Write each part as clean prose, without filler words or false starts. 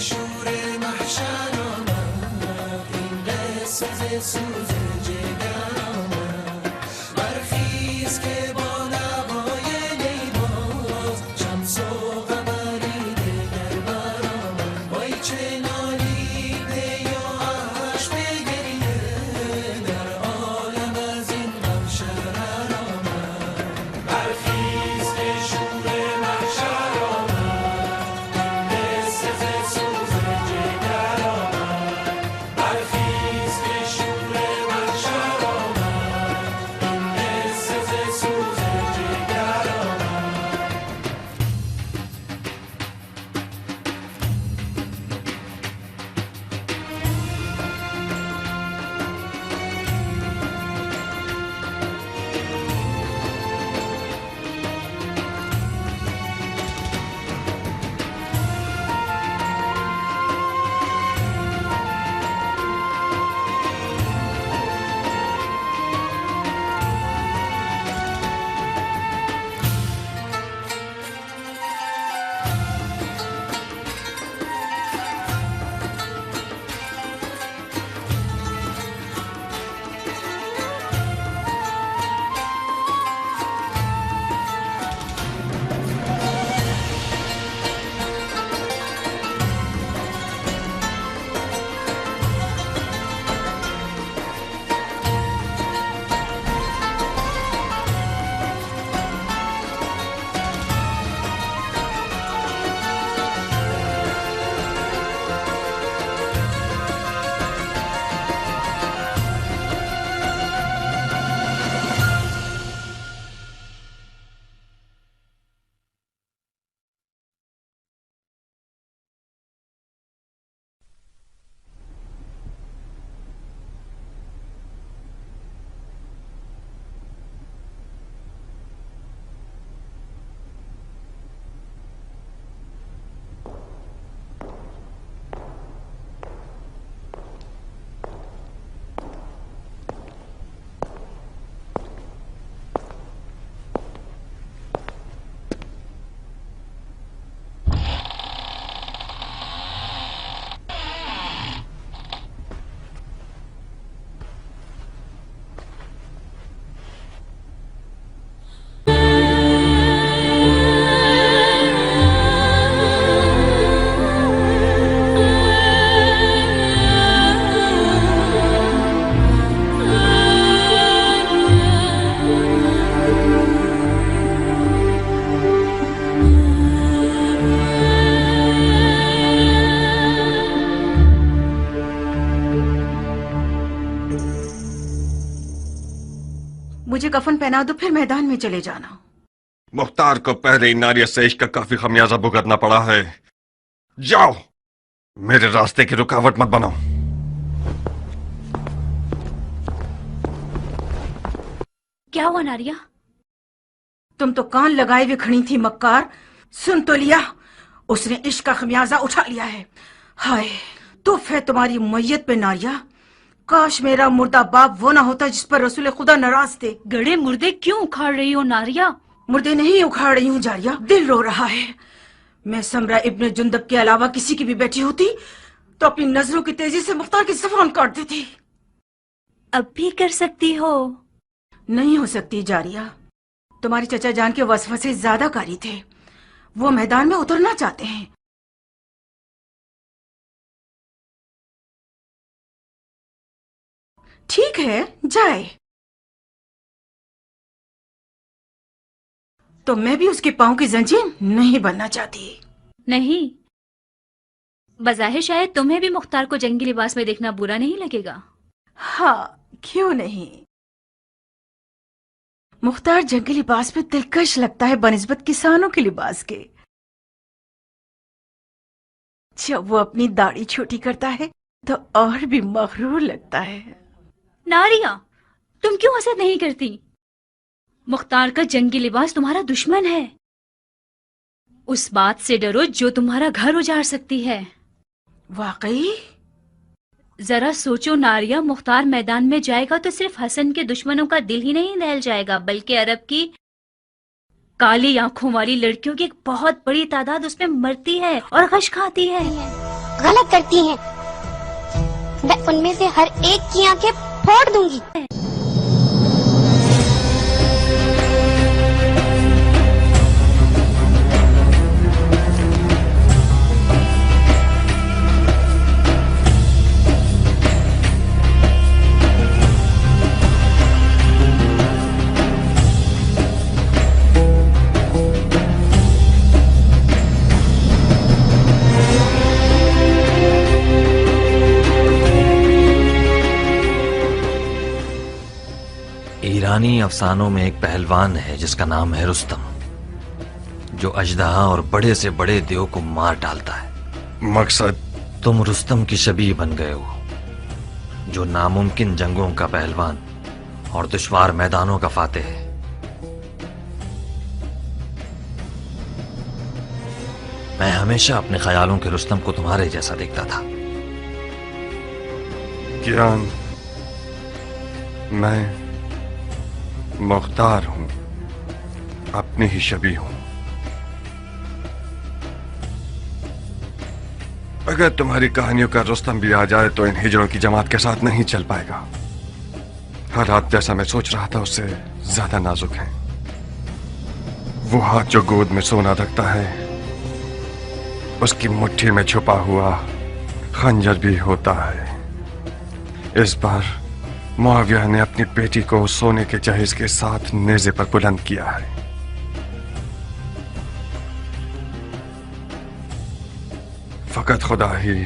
شور محشر آمد، این قصه ز سوز جگر آمد. برخیز که با نوای نیباز، شمس و قمری دگر برآمد. وای چه نالی پی و اشک به گریه، در عالم از این غم شرر آمد. برخیز که شور محشر آمد، این قصه ز سوز جگر آمد. برخیز که شور محشر آمد، این قصه ز سوز جگر آمد. मुझे कफन पहना दो, फिर मैदान में चले जाना। मुख्तार को पहले नारिया से इश्क का काफी खमियाजा भुगतना पड़ा है। जाओ, मेरे रास्ते की रुकावट मत बनाओ। क्या हुआ नारिया? तुम तो कान लगाए हुए खड़ी थी मक्कार। सुन तो लिया, उसने इश्क का खमियाजा उठा लिया है। हाय तुफ है तुम्हारी मैयत पे नारिया। काश मेरा मुर्दा बाप वो ना होता जिस पर रसूल खुदा नाराज थे। गड़े मुर्दे क्यों उखाड़ रही हो नारिया? मुर्दे नहीं उखाड़ रही हूँ जारिया, दिल रो रहा है। मैं समरा इब्ने जुंदब के अलावा किसी की भी बेटी होती तो अपनी नजरों की तेजी से मुख्तार की ज़बान काट देती। अब भी कर सकती हो। नहीं हो सकती जारिया, तुम्हारे चचा जान के वसवसे ज्यादा कारी थे। वो मैदान में उतरना चाहते हैं। ठीक है जाए, तो मैं भी उसके पांव की जंजीर नहीं बनना चाहती। नहीं, बज़ाहिर शायद तुम्हें भी मुख्तार को जंगी लिबास में देखना बुरा नहीं लगेगा। हाँ क्यों नहीं, मुख्तार जंगी लिबास में दिलकश लगता है बनिस्बत किसानों के लिबास के। जब वो अपनी दाढ़ी छोटी करता है तो और भी मगरूर लगता है। नारिया, तुम क्यों हसद नहीं करती? मुख्तार का जंगी लिबास तुम्हारा दुश्मन है। उस बात से डरो जो तुम्हारा घर उजाड़ सकती है। वाकई? जरा सोचो नारिया, मुख्तार मैदान में जाएगा तो सिर्फ हसन के दुश्मनों का दिल ही नहीं दहल जाएगा, बल्कि अरब की काली आंखों वाली लड़कियों की एक बहुत बड़ी तादाद उसमें मरती है और गश खाती है। غلط کرتی ہیں، میں ان میں سے ہر ایک کی آنکھیں پھوڑ دوں گی۔ ایرانی افسانوں میں ایک پہلوان ہے جس کا نام ہے رستم، جو اژدہا اور بڑے سے بڑے دیو کو مار ڈالتا ہے۔ مقصد؟ تم رستم کی شبیہ بن گئے ہو، جو ناممکن جنگوں کا پہلوان اور دشوار میدانوں کا فاتح ہے۔ میں ہمیشہ اپنے خیالوں کے رستم کو تمہارے جیسا دیکھتا تھا۔ گیان، میں مختار ہوں، اپنی ہی شبیہ ہوں۔ اگر تمہاری کہانیوں کا رستم بھی آ جائے تو ان ہجڑوں کی جماعت کے ساتھ نہیں چل پائے گا۔ حالات جیسا میں سوچ رہا تھا اس سے زیادہ نازک ہیں۔ وہ ہاتھ جو گود میں سونا رکھتا ہے، اس کی مٹھی میں چھپا ہوا خنجر بھی ہوتا ہے۔ اس بار معاویہ نے اپنی بیٹی کو سونے کے جہیز کے ساتھ نیزے پر بلند کیا ہے۔ فقط خدا ہی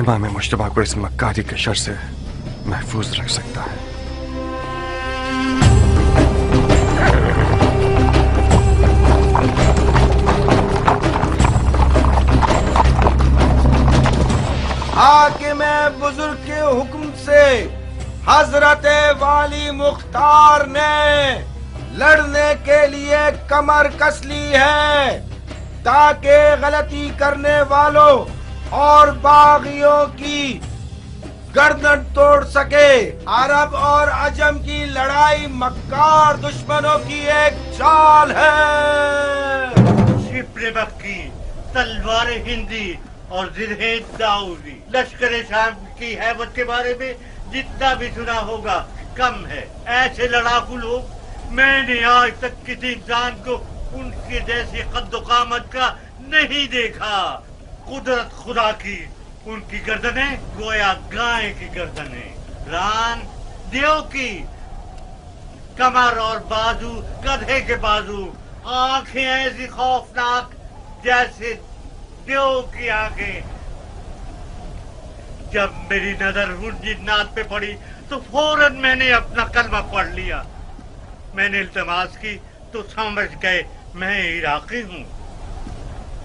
امام مجتبیٰ کو اس مکاری کے شر سے محفوظ رکھ سکتا ہے۔ حاکم بزرگ کے حکم سے حضرت والی مختار نے لڑنے کے لیے کمر کس لی ہے تاکہ غلطی کرنے والوں اور باغیوں کی گردن توڑ سکے۔ عرب اور عجم کی لڑائی مکار دشمنوں کی ایک چال ہے۔ شپر مکی، تلوار ہندی اور زرہ داؤدی، لشکر شام کی ہیبت کے بارے میں جتنا بھی سنا ہوگا کم ہے۔ ایسے لڑاکو لوگ میں نے آج تک کسی انسان کو ان کی جیسی قد و قامت کا نہیں دیکھا۔ قدرت خدا کی ان کی گردنیں گویا گائے کی گردنیں، ران دیو کی کمر اور بازو گدھے کے بازو، آنکھیں ایسی خوفناک جیسے دیو کی آنکھیں۔ جب میری نظر ان جنات پہ پڑی تو فوراً میں نے اپنا کلمہ پڑھ لیا۔ میں نے التماس کی تو سمجھ گئے میں عراقی ہوں۔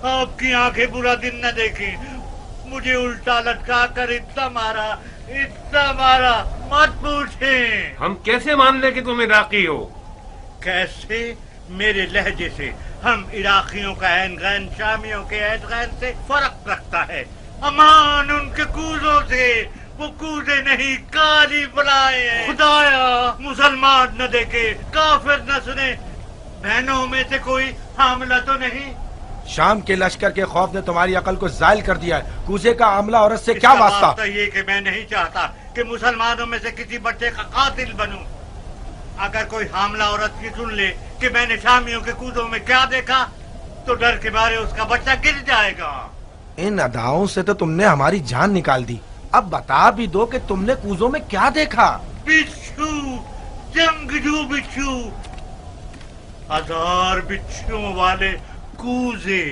آپ کی آنکھیں برا دن نہ دیکھیں، مجھے الٹا لٹکا کر اتنا مارا مت پوچھیں۔ ہم کیسے مان لیں کہ تم عراقی ہو؟ کیسے؟ میرے لہجے سے۔ ہم عراقیوں کا عین غین شامیوں کے عین غین سے فرق رکھتا ہے۔ امان ان کے کوزوں سے، وہ کوزے نہیں کالی بلائے ہیں۔ خدایا مسلمان نہ دیکھے، کافر نہ سنے، بہنوں میں سے کوئی حاملہ تو نہیں؟ شام کے لشکر کے خوف نے تمہاری عقل کو زائل کر دیا ہے۔ کوزے کا عاملہ عورت سے کیا واسطہ؟ واسطہ یہ کہ میں نہیں چاہتا کہ مسلمانوں میں سے کسی بچے کا قاتل بنوں۔ اگر کوئی حاملہ عورت کی سن لے کہ میں نے شامیوں کے کوزوں میں کیا دیکھا تو ڈر کے مارے اس کا بچہ گر جائے گا۔ ان اداؤں سے تو تم نے ہماری جان نکال دی۔ اب بتا بھی دو کہ تم نے کوزوں میں کیا دیکھا؟ بچھو، جنگجو بچھو، 1000 بچھوؤں والے کوزے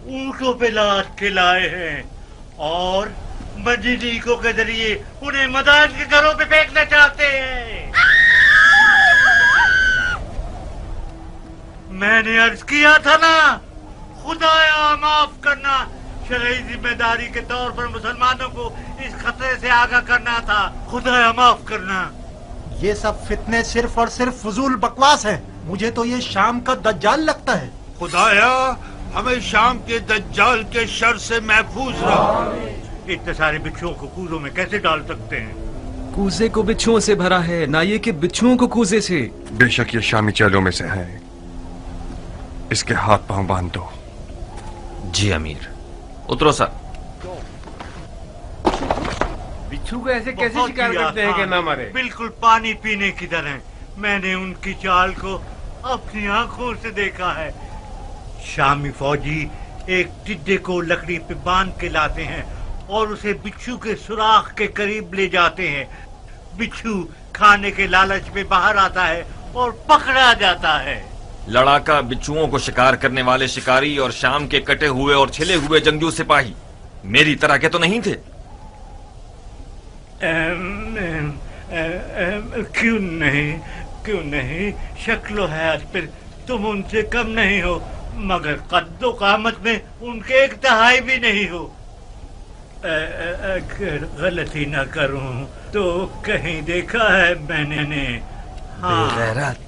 اونٹوں پہ لاد کے لائے ہیں اور مجلیکوں کے ذریعے انہیں مدائن کے گھروں پہ پھینکنا چاہتے ہیں۔ میں نے عرض کیا تھا نا، خدایا معاف کرنا، شرعی ذمہ داری کے طور پر مسلمانوں کو اس خطرے سے آگاہ کرنا تھا۔ خدایا معاف کرنا۔ یہ سب فتنے صرف اور صرف فضول بکواس ہے۔ مجھے تو یہ شام کا دجال لگتا ہے۔ خدایا ہمیں شام کے دجال کے شر سے محفوظ رہا۔ اتنے سارے بچھوؤں کو کوزوں میں کیسے ڈال سکتے ہیں؟ کوزے کو بچھوؤں سے بھرا ہے، نہ یہ کہ بچھوؤں کو کوزے سے۔ بے شک یہ شامی چیلوں میں سے ہے، اس کے ہاتھ پاؤں باندھ دو۔ جی امیر۔ اترو سر۔ बिच्छू को ऐसे कैसे बहुत शिकार ही करते हैं कि आसान, ना मरे? बिल्कुल पानी पीने की तरह। मैंने उनकी चाल को अपनी आंखों से देखा है। शामी फौजी एक टिड्डे को लकड़ी पे बांध के लाते हैं और उसे बिच्छू के सुराख के करीब ले जाते हैं। बिच्छू खाने के लालच में बाहर आता है और पकड़ा जाता है। लड़ाका बिच्छुओं को शिकार करने वाले शिकारी और शाम के कटे हुए और छिले हुए जंगजू सिपाही मेरी तरह के तो नहीं थे? क्यों नहीं, शक्लो है फिर तुम उनसे कम नहीं हो, मगर कद्दो कामत में उनके एक दहाई भी नहीं हो। अगर गलती न करूं तो कहीं देखा है मैंने। हाँ। बेगैरत,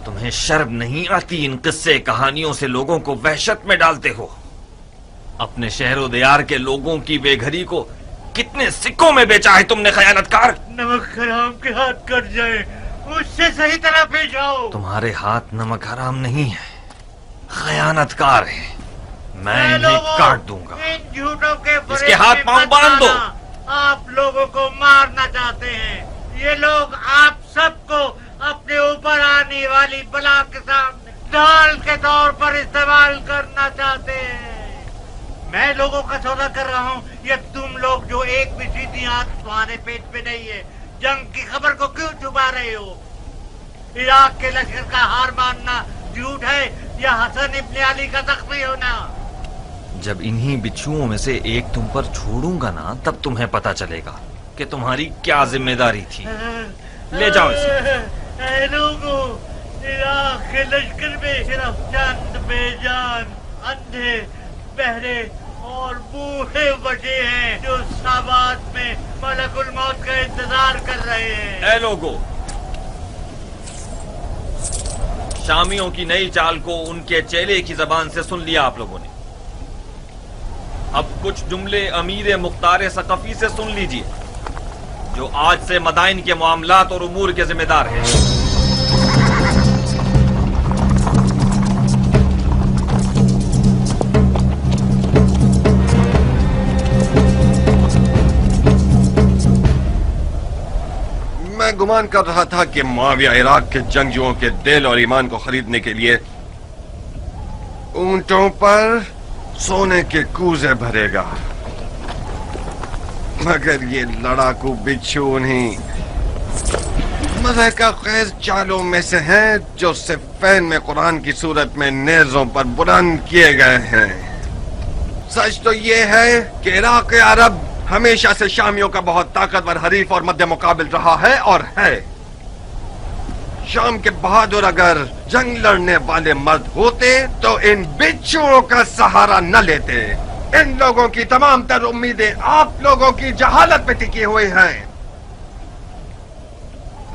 तुम्हें शर्म नहीं आती इन किस्से कहानियों से लोगों को वहशत में डालते हो? अपने शहरों दियार के लोगों की बेघरी को कितने सिक्कों में बेचा है तुमने खयानतकार? नमक हराम के हाथ कट जाए, उससे सही तरह पेश आओ। तुम्हारे हाथ नमक हराम नहीं है, खयानतकार है। मैं इन्हें काट दूंगा। इन झूठों के इसके हाथ पांव बांध दो। आप लोगों को मारना चाहते हैं। ये लोग आप सबको अपने ऊपर आने वाली बला के सामने ढाल के तौर पर इस्तेमाल करना चाहते हैं। मैं लोगों का सौदा कर रहा हूँ, ये तुम लोग जो एक भी सीधी आंख तुम्हारे पेट पे नहीं है, जंग की खबर को क्यों छुपा रहे हो? इराक के लश्कर का हार मानना झूठ है या हसन इब्न अली का जख्मी होना? जब इन्हीं बिच्छुओं में से एक तुम पर छोड़ूंगा ना, तब तुम्हें पता चलेगा कि तुम्हारी क्या जिम्मेदारी थी। ले जाओ इसे। लोगों, इराक के लश्कर में सिर्फ चंद बेजान, अंधे, बहरे और बूढ़े बचे हैं जो साबात में मलकुल मौत का इंतजार कर रहे हैं। ऐ लोगों, शामियों की नई चाल को उनके चेले की जबान से सुन लिया आप लोगों ने। अब कुछ जुमले अमीर मुख्तार सकफी से सुन लीजिए, जो आज से मदाइन के मामलात और उमूर के जिम्मेदार हैं। मैं गुमान कर रहा था कि मुआविया इराक के जंगजुओं के दिल और ईमान को खरीदने के लिए ऊंटों पर सोने के कूजे भरेगा, मगर ये लड़ाकू बिच्छू उन्हीं मज़े का खेज चालों में से हैं जो सिफ़ैन में कुरान की सूरत में नेज़ों पर बुलंद किए गए हैं। सच तो ये है कि इराक अरब हमेशा से शामियों का बहुत ताकतवर हरीफ और मध्य मुकाबिल रहा है और है। शाम के बहादुर अगर जंग लड़ने वाले मर्द होते तो इन बिच्छुओं का सहारा न लेते। इन लोगों की तमाम तर उम्मीदें आप लोगों की जहालत पे टिकी हुई हैं।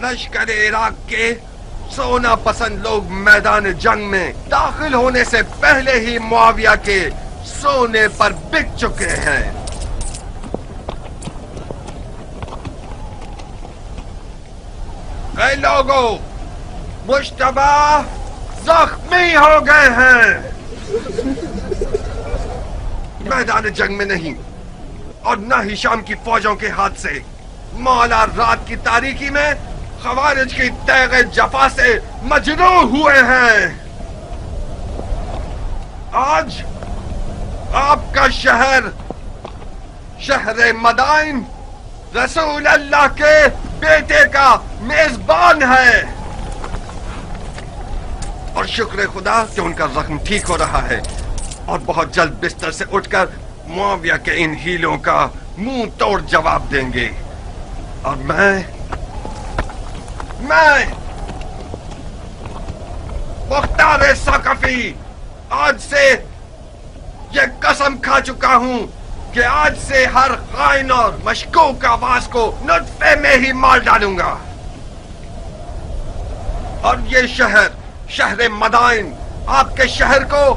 लश्कर इराक के सोना पसंद लोग मैदान जंग में दाखिल होने से पहले ही मुआविया के सोने पर बिक चुके हैं। ऐ लोगों, मुश्तबा जख्मी हो गए हैं, मैदान जंग में नहीं और न ही शाम की फौजों के हाथ से। मौला रात की तारीकी में खवारिज की तैगे जफा से मजरूह हुए हैं। आज आपका शहर, शहर मदाइन, रसूल अल्लाह के बेटे का मेजबान है और शुक्र खुदा कि उनका जख्म ठीक हो रहा है और बहुत जल्द बिस्तर से उठकर मुआविया के इन हीलों का मुंह तोड़ जवाब देंगे। और मैं मुख्तार सकफी आज से ये कसम खा चुका हूं कि आज से हर खाइन और मशकूक आवाज को नुत्फे में ही मार डालूंगा। और ये शहर, शहर मदाइन, आपके शहर को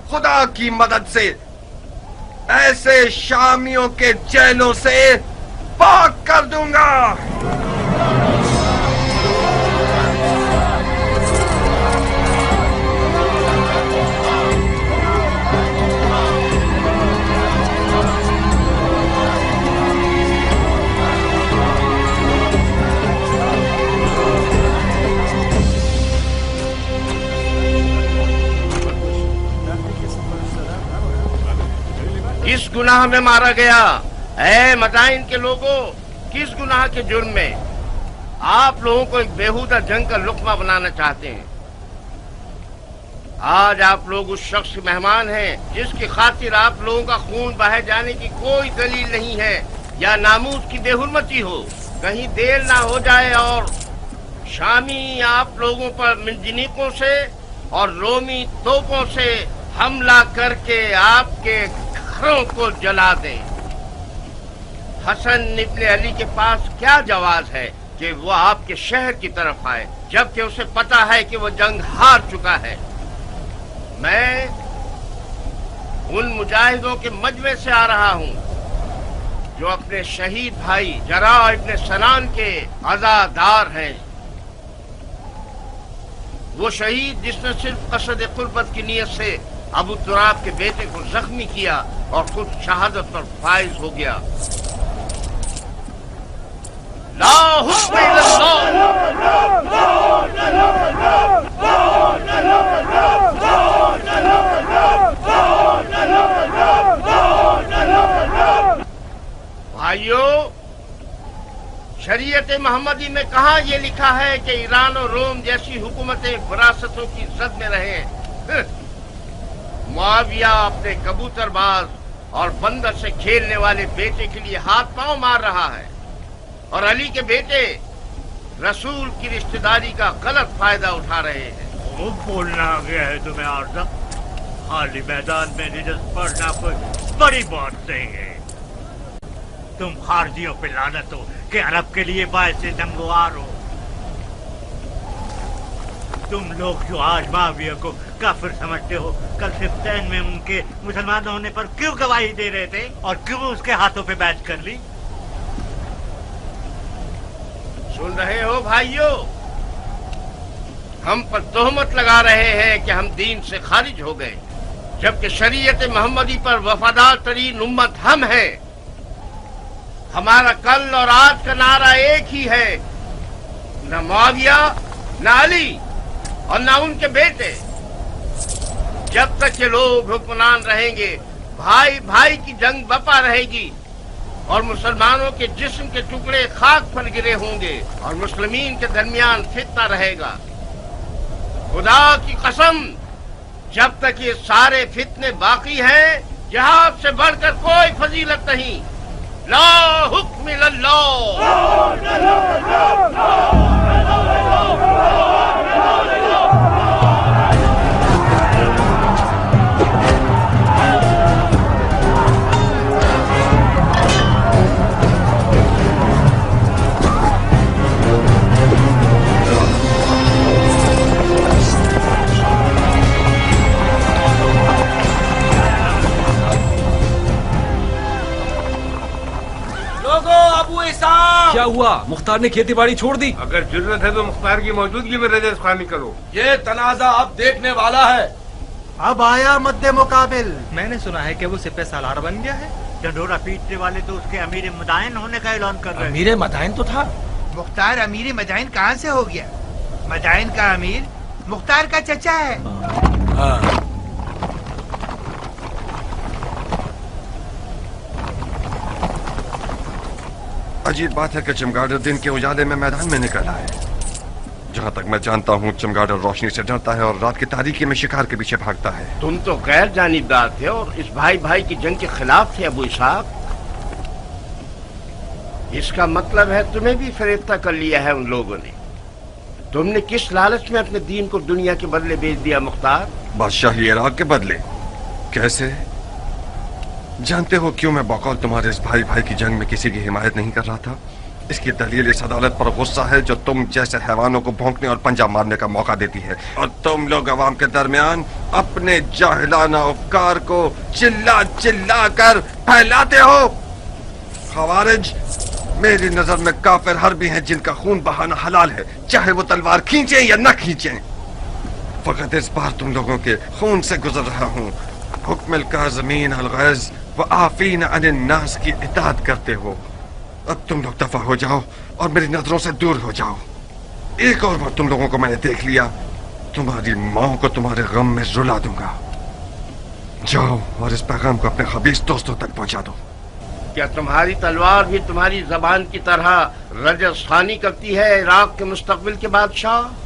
खुदा की मदद से ऐसे शामियों के चेलों से पाक कर दूंगा। इस गुनाह में मारा गया। ऐ मदाइन के लोगों, किस गुनाह के जुर्म में आप लोगों को एक बेहुदा जंग का लुक्मा बनाना चाहते हैं? आज आप लोग उस शख्स के मेहमान हैं जिसकी खातिर आप लोगों का खून बहाए जाने की कोई दलील नहीं है या नामूस की बेहुरमती हो। कहीं देर ना हो जाए और शामी आप लोगों पर मिंजनीकों से और रोमी तोपों से हमला करके आपके घरों को जला दें। हसन इब्ने अली के पास क्या जवाज है कि वो आपके शहर की तरफ आए जबकि उसे पता है कि वो जंग हार चुका है। मैं उन मुजाहिदों के मजमे से आ रहा हूँ जो अपने शहीद भाई जरा इब्ने सनान के अज़ादार हैं। वो शहीद जिसने सिर्फ कसद कुर्बत की नीयत से अबू तुराब के बेटे को जख्मी किया और खुद शहादत पर फाइज हो गया। ला हुक्म भाइयों, शरीयत मोहम्मदी में कहाँ ये लिखा है कि ईरान और रोम जैसी हुकूमतें विरासतों की जद में रहे? मुआविया अपने कबूतरबाज और बंदर से खेलने वाले बेटे के लिए हाथ पांव मार रहा है और अली के बेटे रसूल की रिश्तेदारी का गलत फायदा उठा रहे हैं। खूब बोलना आ गया है तुम्हें आरज़ा। खाली मैदान में निजत पड़ना कोई बड़ी बात नहीं है। तुम खारजियों पे लानत हो कि अरब के लिए बायस नंगवार हो। तुम लोग जो आज माविया को काफिर समझते हो, कल सिफ्तैन में उनके मुसलमान होने पर क्यों गवाही दे रहे थे और क्यों उसके हाथों पे बैच कर ली? सुन रहे हो भाइयों, हम पर तोहमत लगा रहे हैं कि हम दीन से खारिज हो गए, जबकि शरीयत मोहम्मदी पर वफादार तरीन उम्मत हम हैं। हमारा कल और आज का नारा एक ही है, न मुआविया, न अली और न उनके बेटे। जब तक ये लोग हुक्मरान रहेंगे, भाई भाई की जंग बपा रहेगी और मुसलमानों के जिस्म के टुकड़े खाक पर गिरे होंगे और मुस्लिमीन के दरमियान फितना रहेगा। खुदा की कसम, जब तक ये सारे फितने बाकी हैं, जिहाद से बढ़कर कोई फजीलत नहीं। ला हुक्म इल्लल्लाह। क्या हुआ? मुख्तार ने खेती बाड़ी छोड़ दी? अगर जरूरत है तो मुख्तार की मौजूदगी में रजस खानी करो। ये तनाजा अब देखने वाला है। अब आया मद्दे मुकाबिल। मैंने सुना है कि वो सिपह सालार बन गया है। डंडोरा पीटने वाले तो उसके अमीर मदाइन होने का ऐलान कर रहे हैं। अमीर मदाइन तो था। मुख्तार अमीर मदाइन कहाँ से हो गया? मदाइन का अमीर मुख्तार का चचा है। हाँ। अजीब बात है कि चमगादड़ दिन के उजाले में मैदान में निकल आए। जहाँ तक मैं जानता हूँ, चमगादड़ रोशनी से डरता है और रात की तारीकी में शिकार के पीछे भागता है। तुम तो गैर जानिबदार थे और इस भाई भाई की जंग के खिलाफ थे अबू इसहाक। इसका मतलब है तुम्हें भी फरेफ्ता कर लिया है उन लोगों ने। तुमने किस लालच में अपने दीन को दुनिया के बदले बेच दिया मुख्तार? बादशाही इराक के बदले? कैसे? जानते हो क्यों मैं बकौल तुम्हारे इस भाई भाई की जंग में किसी की हिमायत नहीं कर रहा था? इसकी दलील इस अदालत पर गुस्सा है जो तुम जैसे हैवानों को भौंकने और पंजा मारने का मौका देती है, और तुम लोग अवाम के दरमियान अपने जाहिलाना अफकार को चिल्ला चिल्ला कर फैलाते हो। खवारिज मेरी नजर में काफिर हर्बी हैं जिनका खून बहाना हलाल है, चाहे वो तलवार खींचे या न खींचे। फकत इस बार तुम लोगों के खून से गुजर रहा हूँ। हुक्म काज़मीन अल-गैज़ व आफ़ीन अनिन नास की इताअत करते हो। अब तुम लोग दफा हो जाओ और मेरी नजरों से दूर हो जाओ। एक और बार तुम लोगों को मैंने देख लिया, तुम्हारी माँ को तुम्हारे गम में रुला दूंगा। जाओ और इस पैगाम को अपने खबीस दोस्तों तक पहुंचा दो। क्या तुम्हारी तलवार भी तुम्हारी जबान की तरह रजस्खानी करती है इराक के मुस्तकबिल के बादशाह?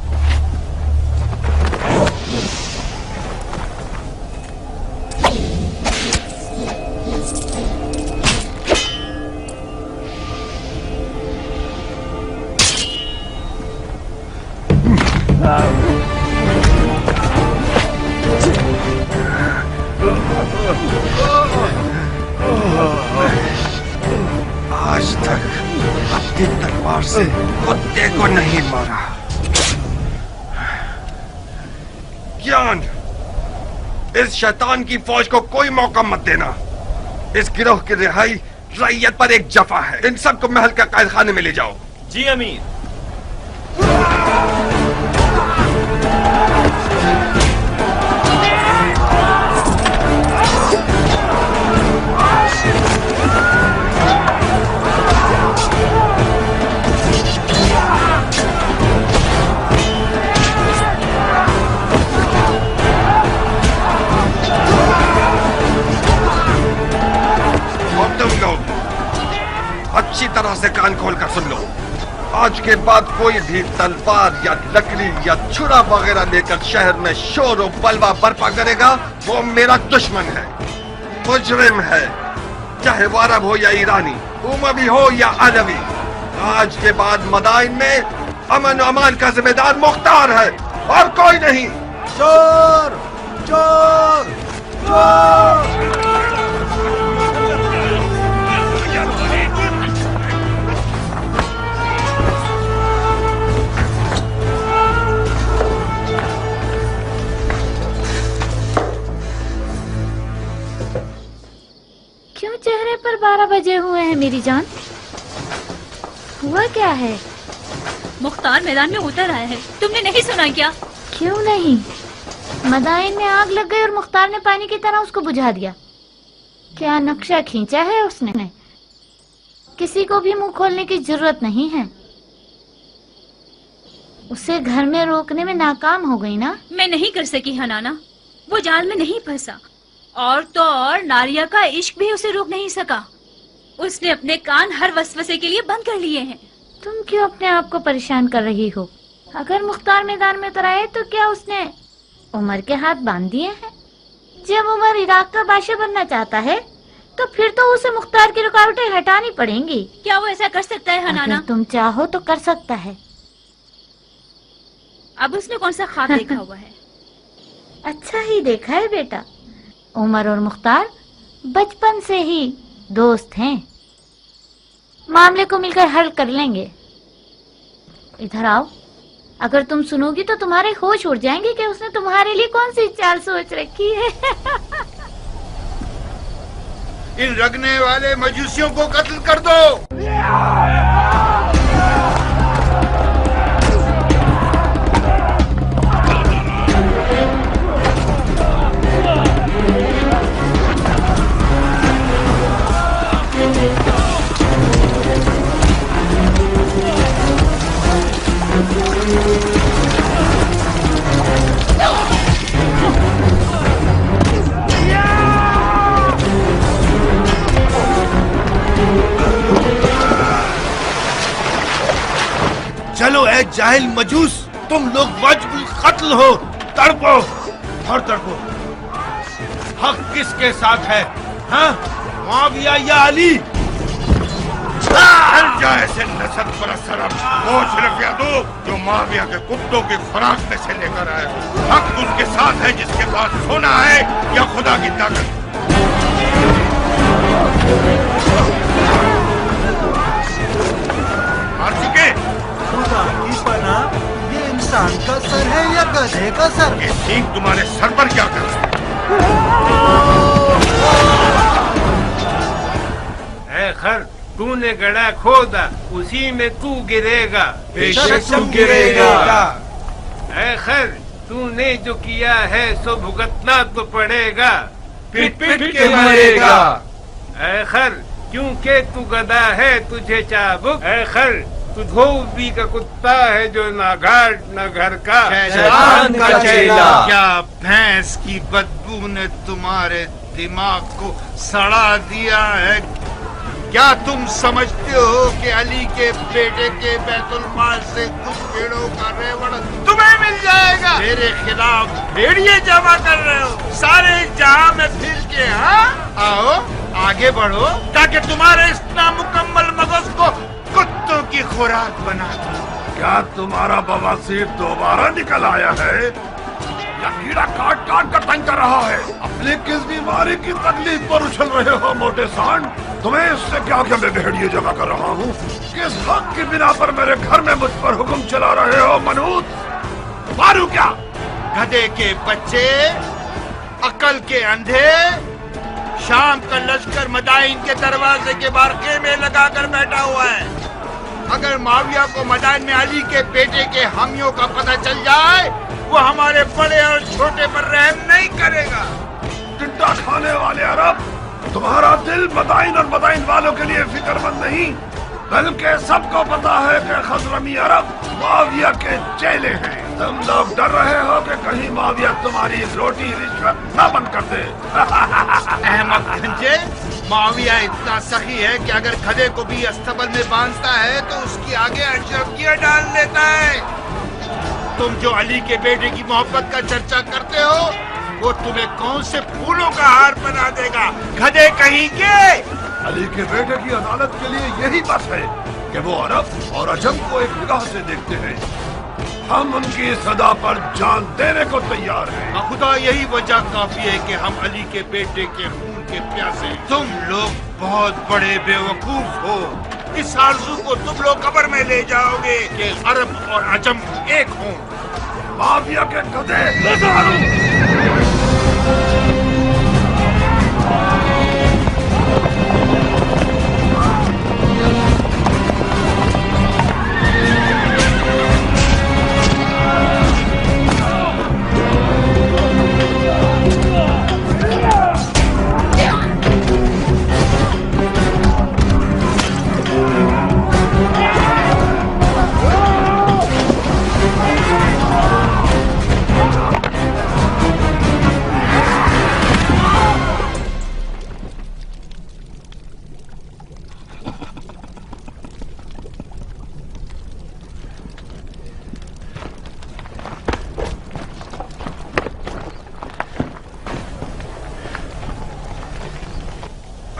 आज तक अपनी तलवार से कुत्ते को नहीं मारा। ज्ञान, इस शैतान की फौज को कोई मौका मत देना। इस गिरोह की रिहाई रैयत पर एक जफा है। इन सबको महल का कैद खाने में ले जाओ। जी अमीर। अच्छी तरह से कान खोल कर सुन लो। आज के बाद कोई भी तलवार या लकड़ी या छुरा वगैरह लेकर शहर में शोर और बलवा बर्पा करेगा, वो मेरा दुश्मन है, मुजरिम है, चाहे वो अरब हो या ईरानी, उमवी हो या अलवी। आज के बाद मदाइन में अमन और अमान का जिम्मेदार मुख्तार है और कोई नहीं। चोर चोर चोर। क्यों चेहरे पर 12 बजे हुए हैं मेरी जान? हुआ क्या है? मुख्तार मैदान में उतर आया है, तुमने नहीं सुना क्या? क्यों नहीं? मदाइन में आग लग गई और मुख्तार ने पानी की तरह उसको बुझा दिया। क्या नक्शा खींचा है उसने? किसी को भी मुंह खोलने की जरूरत नहीं है। उसे घर में रोकने में नाकाम हो गई ना? मैं नहीं कर सकी हनाना, वो जाल में नहीं फंसा। और तो और नारिया का इश्क भी उसे रोक नहीं सका। उसने अपने कान हर वसवसे के लिए बंद कर लिए हैं। तुम क्यों अपने आप को परेशान कर रही हो? अगर मुख्तार मैदान में उतर आए तो क्या उसने उमर के हाथ बांध दिए हैं? जब उमर इराक का बादशाह बनना चाहता है तो फिर तो उसे मुख्तार की रुकावटें हटानी पड़ेंगी। क्या वो ऐसा कर सकता है हनाना? अगर तुम चाहो तो कर सकता है। अब उसने कौन सा ख्वाब देखा हुआ है? अच्छा ही देखा है बेटा। उमर और मुख्तार बचपन से ही दोस्त हैं। मामले को मिलकर हल कर लेंगे। इधर आओ, अगर तुम सुनोगी तो तुम्हारे होश उड़ जाएंगे कि उसने तुम्हारे लिए कौन सी चाल सोच रखी है। इन रगने वाले मजूसियों को कत्ल कर दो। चलो ए जाहिल मजूस, तुम लोग वाजिबुल कत्ल हो। तड़पो और तड़पो। हक किसके साथ है? हाँ, मुआविया या अली? हर जाए से नसब परस्त अरब, वो सिर्फ यादव जो मुआविया के कुत्तों की खुराक में से लेकर आए। हक उसके साथ है जिसके पास सोना है या खुदा की ताकत। मार चुके? खुदा की पनाह, ये इंसान का सर है या गधे का सर? ये सींग तुम्हारे सर पर क्या कर रहा है? खर, तूने गड़ा खोदा, उसी में तू गिरेगा। बेशक तू गिरेगा। ऐ खर, तूने जो किया है सो भुगतना तो पड़ेगा। पिट पिट के मरेगा। ऐ खर, क्योंकि तू गधा है तुझे चाबुक। ऐ खर, धोबी का कुत्ता है जो ना घाट ना घर का शैतान का चेला। क्या भैंस की बदबू ने तुम्हारे दिमाग को सड़ा दिया है? क्या तुम समझते हो कि अली के बेटे के बैतुल माल से कुछ भेड़ों का रेवड़ तुम्हें मिल जाएगा? मेरे खिलाफ भेड़िए जमा कर रहे हो सारे जहां में फिर के। हाँ, आओ आगे बढ़ो ताकि तुम्हारे इस नामुकम्मल मगज को कुत्तों की खुराक बना दो। क्या तुम्हारा बवासीर दोबारा निकल आया है या कीड़ा काट काट कर तंग कर रहा है? अपनी किस बीमारी की तकलीफ पर उछल रहे हो मोटे सांड? तुम्हें इससे क्या कि मैं भेड़िए जमा कर रहा हूँ? किस हक की बिना पर मेरे घर में मुझ पर हुक्म चला रहे हो मनूत? मारू क्या? गधे के बच्चे, अकल के अंधे, शाम का लश्कर मदाइन के दरवाजे के बाहर खेमे लगा कर बैठा हुआ है। अगर माविया को मदाइन में अली के बेटे के हामियों का पता चल जाए, वो हमारे बड़े और छोटे पर रहम नहीं करेगा। टिड्डा खाने वाले अरब, तुम्हारा दिल मदाइन और मदाइन वालों के लिए फिक्रमंद नहीं, बल्कि सबको पता है कि खजरमी अरब माविया के चेले हैं। तुम लोग डर रहे हो कि कहीं माविया तुम्हारी रोटी रिश्वत न बंद कर दे। अहमद गंजे, माविया इतना सही है कि अगर गधे को भी अस्तबल में बांधता है तो उसकी आगे अशरफियां डाल देता है। तुम जो अली के बेटे की मोहब्बत का चर्चा करते हो, वो तुम्हें कौन से फूलों का हार बना देगा? गधे कहीं के। अली के बेटे की अदालत के लिए यही बस है कि वो अरब और अजम को एक निगाह से देखते हैं। हम उनकी सदा पर जान देने को तैयार हैं। खुदा यही वजह काफी है कि हम अली के बेटे के खून के प्यासे। तुम लोग बहुत बड़े बेवकूफ हो। इस आरज़ू को तुम लोग कब्र में ले जाओगे कि अरब और अजम एक हों। माफिया के गधे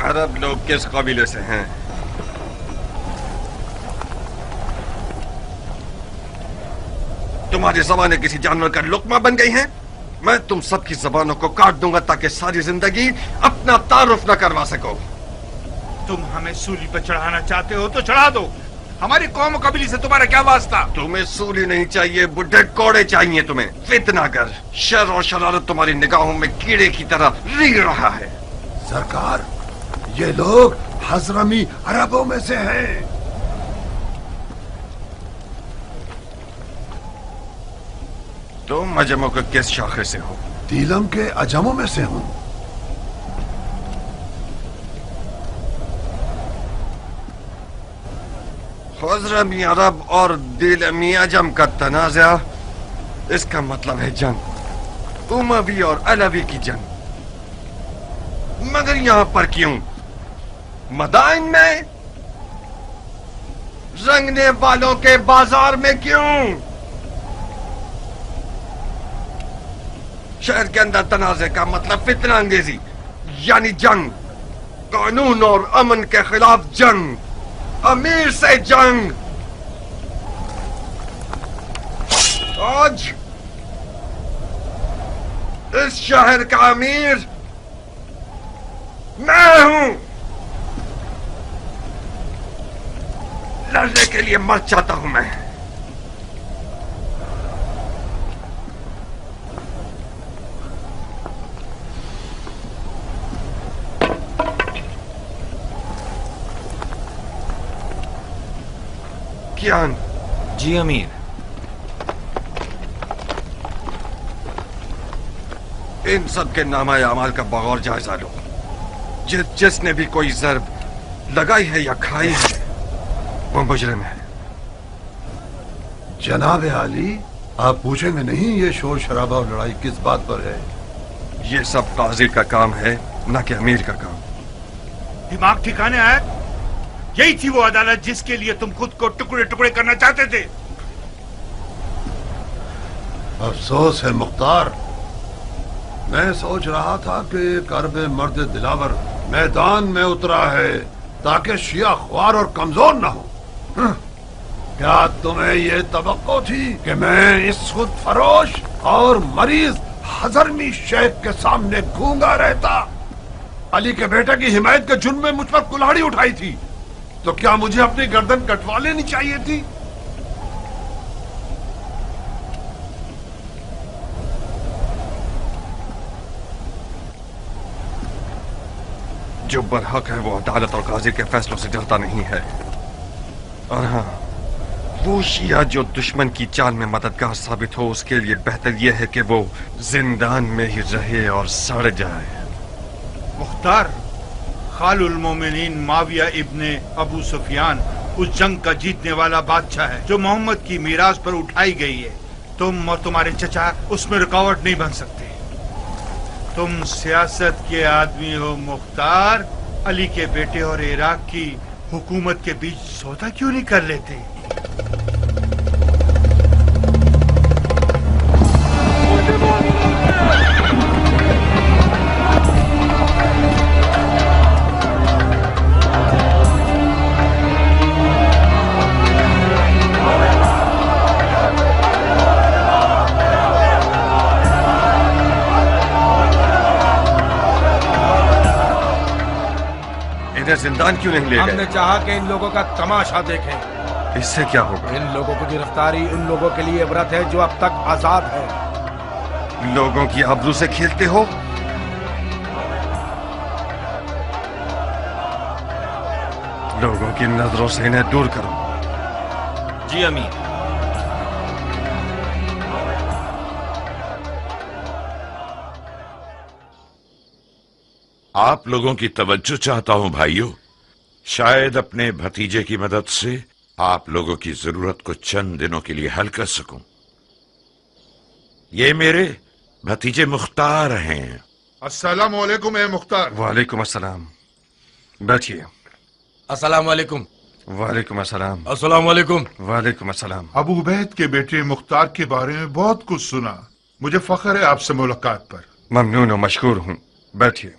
अरब लोग किस कबीले से हैं? तुम्हारी जबानें किसी जानवर का लुकमा बन गई हैं? मैं तुम सबकी जबानों को काट दूंगा ताकि सारी जिंदगी अपना तारुफ न करवा सको। तुम हमें सूली पर चढ़ाना चाहते हो तो चढ़ा दो। हमारी कौम कबीले से तुम्हारा क्या वास्ता? तुम्हें सूली नहीं चाहिए, बुढ़े कोड़े चाहिए तुम्हें। फितना कर, शर और शरारत तुम्हारी निगाहों में कीड़े की तरह रींग रहा है। सरकार, ये लोग हजरमी अरबों में से हैं। तुम अजमों के किस शाखे से हो? दीलम के अजमों में से हूँ। हजरमी अरब और दिलमी अजम का तनाज़ा, इसका मतलब है जंग, उमवी और अलवी की जंग। मगर यहां पर क्यों? मदाइन में? रंगने वालों के बाजार में क्यों? शहर के अंदर तनाज़े का मतलब फितना अंगेजी, यानी जंग, कानून और अमन के खिलाफ जंग, अमीर से जंग। आज इस शहर का अमीर मैं हूं। लड़ने के लिए मर जाता हूं मैं। कियान। जी अमीर। इन सब के नामा अमाल का बगौर जायजा लो। जिसने भी कोई जर्ब लगाई है या खाई है वो मुजरिम है। जनाब आली, आप पूछेंगे नहीं ये शोर शराबा और लड़ाई किस बात पर है? ये सब काजी का काम है, न कि अमीर का काम। दिमाग ठिकाने आया? यही थी वो अदालत जिसके लिए तुम खुद को टुकड़े टुकड़े करना चाहते थे। अफसोस है मुख्तार, मैं सोच रहा था कि एक अरब मर्द दिलावर मैदान में उतरा है ताकि शिया ख्वार और कमजोर न हो। क्या तुम्हें ये तवक्को थी कि मैं इस खुद फरोश और मरीज हजरमी शेख के सामने गूंगा रहता? अली के बेटे की हिमायत के जुर्म में मुझ पर कुल्हाड़ी उठाई थी, तो क्या मुझे अपनी गर्दन कटवा लेनी चाहिए थी? जो बरहक है वो अदालत और काजी के फैसलों से डरता नहीं है। और हाँ, वो शिया जो दुश्मन की चाल में मददगार साबित हो, उसके लिए बेहतर यह है कि वो जिंदान में ही रहे और सड़ जाए। मुख्तार, खालुल मोमिनीन माविया इब्ने अबू सुफियान उस जंग का जीतने वाला बादशाह है जो मोहम्मद की मीरास पर उठाई गई है। तुम और तुम्हारे चचा उसमें रुकावट नहीं बन सकते। तुम सियासत के आदमी हो मुख्तार। अली के बेटे और इराक की हुकूमत के बीच सौदा क्यों नहीं कर लेते? जिंदान क्यों नहीं ले गए? हमने चाहा कि इन लोगों का तमाशा देखें। इससे क्या होगा? इन लोगों की गिरफ्तारी उन लोगों के लिए इबरत है जो अब तक आजाद है। लोगों की आबरू से खेलते हो? लोगों की नजरों से इन्हें दूर करो। जी अमीर। आप लोगों की तवज्जो चाहता हूं भाइयों। शायद अपने भतीजे की मदद से आप लोगों की जरूरत को चंद दिनों के लिए हल कर सकूं। ये मेरे भतीजे मुख्तार हैं। अस्सलाम वालेकुम ए मुख्तार। वालेकुम अस्सलाम। बैठिए। अस्सलाम वालेकुम। वालेकुम अस्सलाम। अस्सलाम वालेकुम। वालेकुम अस्सलाम। अबू उबैद के बेटे मुख्तार के बारे में बहुत कुछ सुना। मुझे फख्र है आपसे मुलाकात पर। ममनून और मशकूर हूं। बैठिए।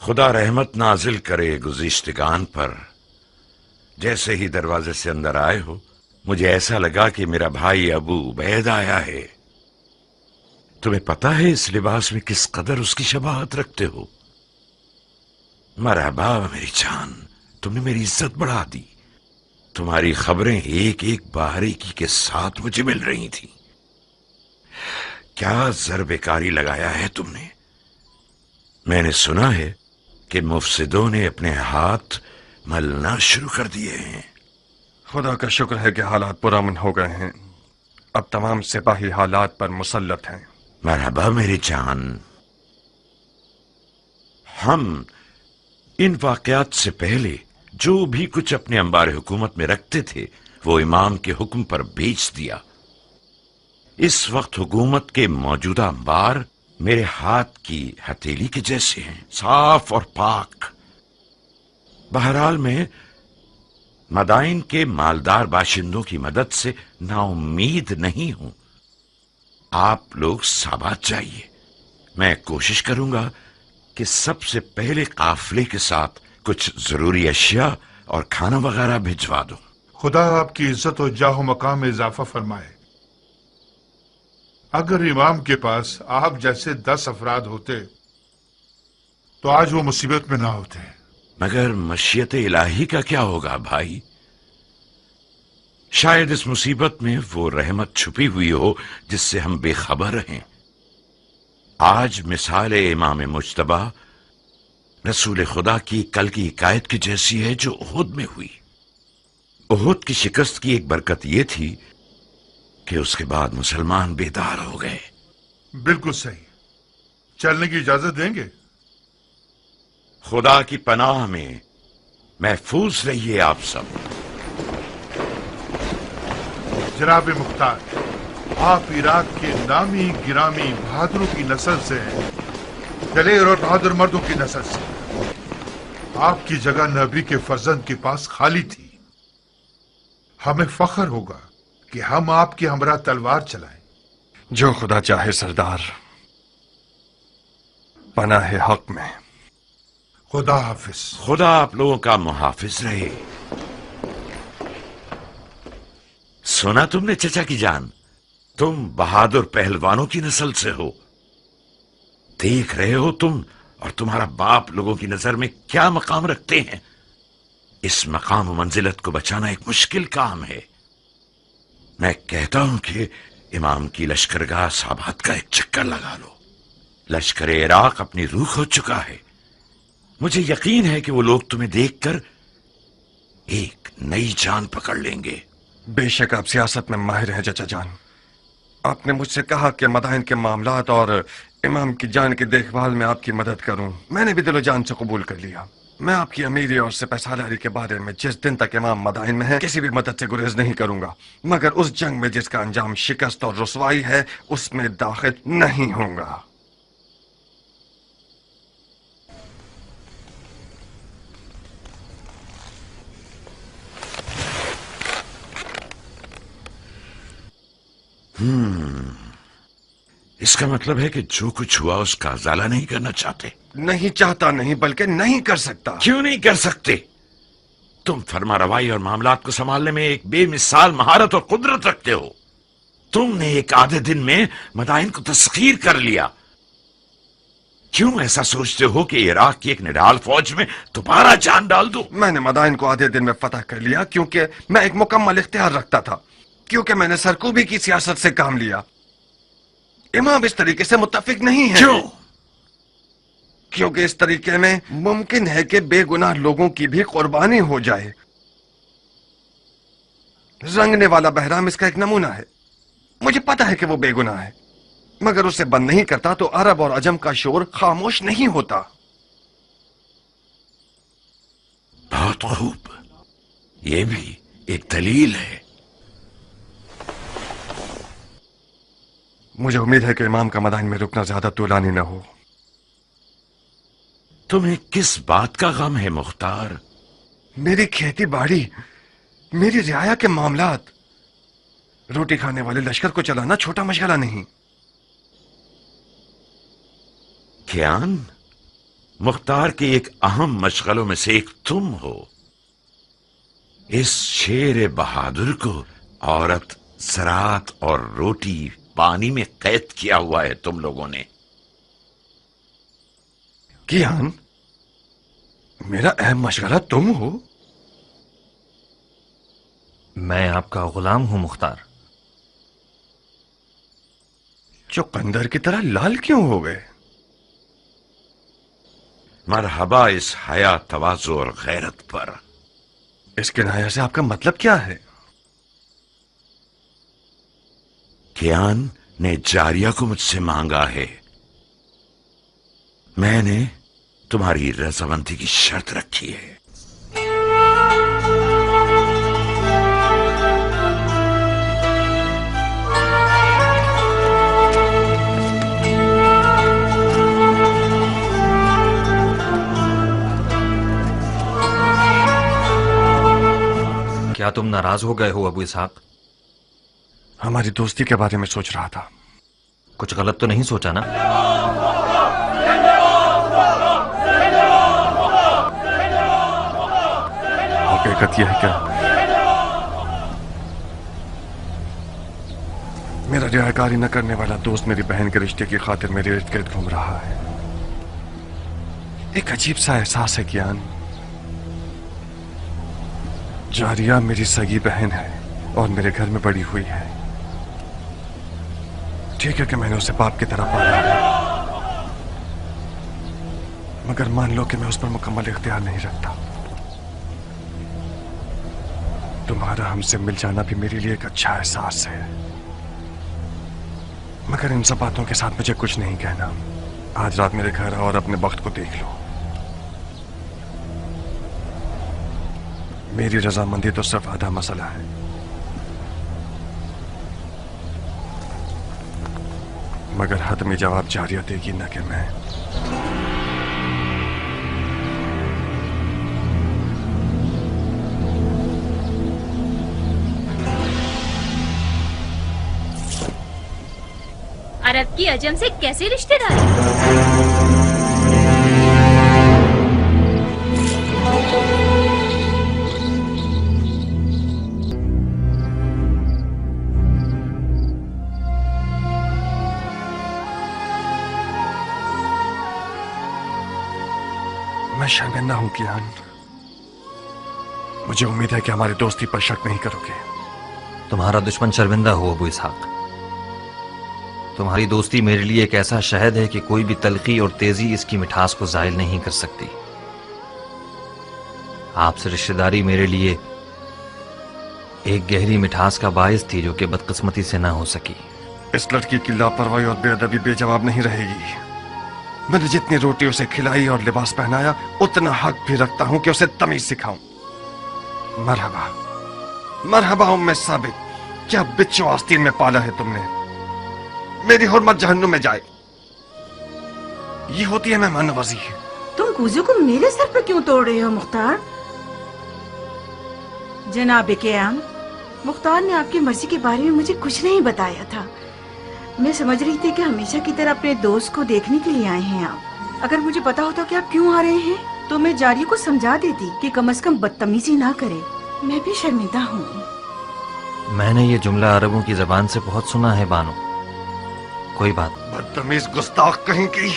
खुदा रहमत नाजिल करे गुज़िश्तगान पर। जैसे ही दरवाजे से अंदर आए हो, मुझे ऐसा लगा कि मेरा भाई अबू उबैद आया है। तुम्हें पता है इस लिबास में किस कदर उसकी शबाहत रखते हो? मरहबा मेरी जान, तुमने मेरी इज्जत बढ़ा दी। तुम्हारी खबरें एक एक बारीकी के साथ मुझे मिल रही थी। क्या ज़रबेकारी लगाया है तुमने? मैंने सुना है कि मुफसिदों ने अपने हाथ मलना शुरू कर दिए हैं। खुदा का शुक्र है कि हालात पुरअमन हो गए हैं। अब तमाम सिपाही हालात पर मुसल्लत हैं। मरहबा मेरी जान। हम इन वाकयात से पहले जो भी कुछ अपने अंबार हुकूमत में रखते थे वो इमाम के हुक्म पर बेच दिया। इस वक्त हुकूमत के मौजूदा अंबार मेरे हाथ की हथेली के जैसे हैं, साफ और पाक। बहरहाल मैं मदाइन के मालदार बाशिंदों की मदद से नाउम्मीद नहीं हूं। आप लोग साबात जाइए। मैं कोशिश करूंगा कि सबसे पहले काफिले के साथ कुछ जरूरी अशिया और खाना वगैरह भिजवा दूं। खुदा आपकी इज्जत और जाहो मकाम में इजाफा फरमाए। अगर इमाम के पास आप जैसे 10 अफराद होते तो आज वो मुसीबत में ना होते। मगर मशीयत इलाही का क्या होगा भाई? शायद इस मुसीबत में वो रहमत छुपी हुई हो जिससे हम बेखबर हैं। आज मिसाल इमाम मुज्तबा रसूल खुदा की कल की हिकायत की जैसी है जो उहुद में हुई। उहुद की शिकस्त की एक बरकत ये थी कि उसके बाद मुसलमान बेदार हो गए। बिल्कुल सही। चलने की इजाजत देंगे? खुदा की पनाह में महफूज रहिए आप सब। जनाब मुख्तार, आप इराक के नामी गिरामी बहादुरों की नस्ल से हैं, दलेर और बहादुर मर्दों की नस्ल से। आपकी जगह नबी के फर्जंद के पास खाली थी। हमें फख्र होगा कि हम आपके हमरा तलवार चलाएं। जो खुदा चाहे सरदार, पनाह हक में। खुदा हाफिज। खुदा आप लोगों का मुहाफिज रहे। सुना तुमने चचा की जान, तुम बहादुर पहलवानों की नस्ल से हो। देख रहे हो तुम और तुम्हारा बाप लोगों की नजर में क्या मकाम रखते हैं। इस मकाम मंजिलत को बचाना एक मुश्किल काम है। मैं कहता हूं कि इमाम की लश्करगाह साबात का एक चक्कर लगा लो। लश्कर इराक अपनी रूह खो चुका है। मुझे यकीन है कि वो लोग तुम्हें देखकर एक नई जान पकड़ लेंगे। बेशक आप सियासत में माहिर हैं चचा जान। आपने मुझसे कहा कि मदाइन के मामलात और इमाम की जान की देखभाल में आपकी मदद करूं। मैंने भी दिलो जान से कबूल कर लिया। मैं आपकी अमीरी और सिपहसालारी के बारे में जिस दिन तक इमाम मदाइन में है किसी भी मदद से गुरेज नहीं करूंगा, मगर उस जंग में जिसका अंजाम शिकस्त और रुसवाई है उसमें दाखिल नहीं होऊंगा। इसका मतलब है कि जो कुछ हुआ उसका उजाला नहीं करना चाहते। नहीं चाहता नहीं, बल्कि नहीं कर सकता। क्यों नहीं कर सकते? तुम फरमा रवाई और मामलात को संभालने में एक बेमिसाल महारत और कुदरत रखते हो। तुमने एक आधे दिन में मदाइन को तस्खीर कर लिया। क्यों ऐसा सोचते हो कि इराक की एक निढाल फौज में दोबारा जान डाल दो? मैंने मदाइन को आधे दिन में फतह कर लिया क्योंकि मैं एक मुकम्मल इख्तियार रखता था, क्योंकि मैंने सरकूबी की सियासत से काम लिया। इमाम इस तरीके से मुत्तफिक नहीं है। क्यों? क्योंकि इस तरीके में मुमकिन है कि बेगुनाह लोगों की भी कुर्बानी हो जाए। रंगने वाला बहराम इसका एक नमूना है। मुझे पता है कि वो बेगुनाह है, मगर उसे बंद नहीं करता तो अरब और अजम का शोर खामोश नहीं होता। बहुत खूब, ये भी एक दलील है। मुझे उम्मीद है कि इमाम का मदाइन में रुकना ज्यादा तूलानी न हो। तुम्हें किस बात का गम है मुख्तार? मेरी खेती बाड़ी, मेरी रियाया के मामलात। रोटी खाने वाले लश्कर को चलाना छोटा मशगला नहीं। कियान, मुख्तार के एक अहम मशगलों में से एक तुम हो। इस शेर बहादुर को औरत, ज़राअत और रोटी पानी में कैद किया हुआ है तुम लोगों ने। कियान, मेरा अहम मशगला तुम हो? मैं आपका गुलाम हूं मुख्तार। चुकंदर की तरह लाल क्यों हो गए? मरहबा इस हया, तवाज़ु और गैरत पर। इस किनाया से आपका मतलब क्या है? कियान ने जारिया को मुझसे मांगा है। मैंने तुम्हारी रजामंदी की शर्त रखी है। क्या तुम नाराज हो गए हो अबू इसहाक? हमारी दोस्ती के बारे में सोच रहा था। कुछ गलत तो नहीं सोचा ना? हकीकत यह है क्या मेरा रियाकारी न करने वाला दोस्त मेरी बहन के रिश्ते की खातिर मेरे इर्द गिर्द घूम रहा है? एक अजीब सा एहसास है कियान। जारिया मेरी सगी बहन है और मेरे घर में बड़ी हुई है। ठीक है कि मैंने उसे बाप की तरह पाला है, मगर मान लो कि मैं उस पर मुकम्मल इख्तियार नहीं रखता। तुम्हारा हमसे मिल जाना भी मेरे लिए एक अच्छा एहसास है, मगर इन सब बातों के साथ मुझे कुछ नहीं कहना। आज रात मेरे घर आओ और अपने वक्त को देख लो। मेरी रजामंदी तो सिर्फ आधा मसला है, मगर हतमी जवाब जारिया देगी न कि मैं। अरब की अजम से कैसे रिश्तेदारी? मैं शर्मिंदा हूं कियान। मुझे उम्मीद है कि हमारी दोस्ती पर शक नहीं करोगे। तुम्हारा दुश्मन शर्मिंदा हो अबू इसहाक। तुम्हारी दोस्ती मेरे लिए एक ऐसा शहद है कि कोई भी तलखी और तेजी इसकी मिठास को जायल नहीं कर सकती। आपसे रिश्तेदारी मेरे लिए एक गहरी मिठास का बायस थी जो कि बदकिस्मती से ना हो सकी। इस लड़की की लापरवाही और बेअदबी बेजवाब नहीं रहेगी। मैंने जितनी रोटी उसे खिलाई और लिबास पहनाया उतना हक भी रखता हूं कि उसे तमीज सिखाऊं। मरहबा मरहबा उम्मे साबिक, क्या बिच्छू आस्तीन में पाला है तुमने? मेरी हुर्मत जहन्नुम में जाए। ये होती है मेहमान नवाजी। तुम कूजे को मेरे सर पर क्यों तोड़ रहे हो मुख्तार? जनाब क़याम, मुख्तार ने आपकी मर्जी के बारे में मुझे कुछ नहीं बताया था। मैं समझ रही थी कि हमेशा की तरह अपने दोस्त को देखने के लिए आए हैं आप। अगर मुझे पता होता कि आप क्यों आ रहे हैं तो मैं जारिया को समझा देती कि कम से कम बदतमीजी ना करे। मैं भी शर्मिंदा हूँ। मैंने ये जुमला अरबों की जबान से बहुत सुना है बानो। कोई बात। बदतमीज गुस्ताख कहीं की।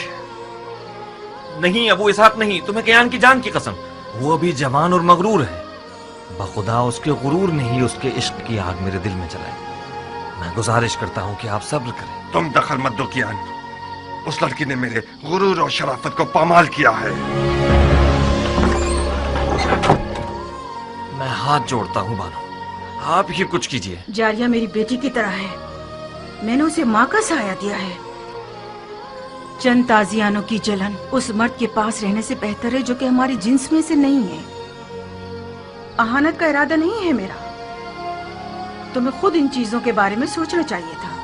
नहीं अबू इसहाक नहीं, तुम्हें क़यान की जान की कसम। वो अभी जवान और मगरूर है। बखुदा उसके गुरूर ने ही उसके इश्क की आग मेरे दिल में जलाई। मैं गुजारिश करता हूँ कि आप सब्र करें। तुम दखल मत दो कियान। उस लड़की ने मेरे गुरूर और शराफत को पामाल किया है। मैं हाथ जोड़ता हूँ बानो, आप ही कुछ कीजिए। जारिया मेरी बेटी की तरह है। मैंने उसे माँ का साया दिया है। चंद ताजियानों की जलन उस मर्द के पास रहने से बेहतर है जो कि हमारी जिन्स में से नहीं है। अहानत का इरादा नहीं है मेरा। तुम्हें खुद इन चीजों के बारे में सोचना चाहिए था।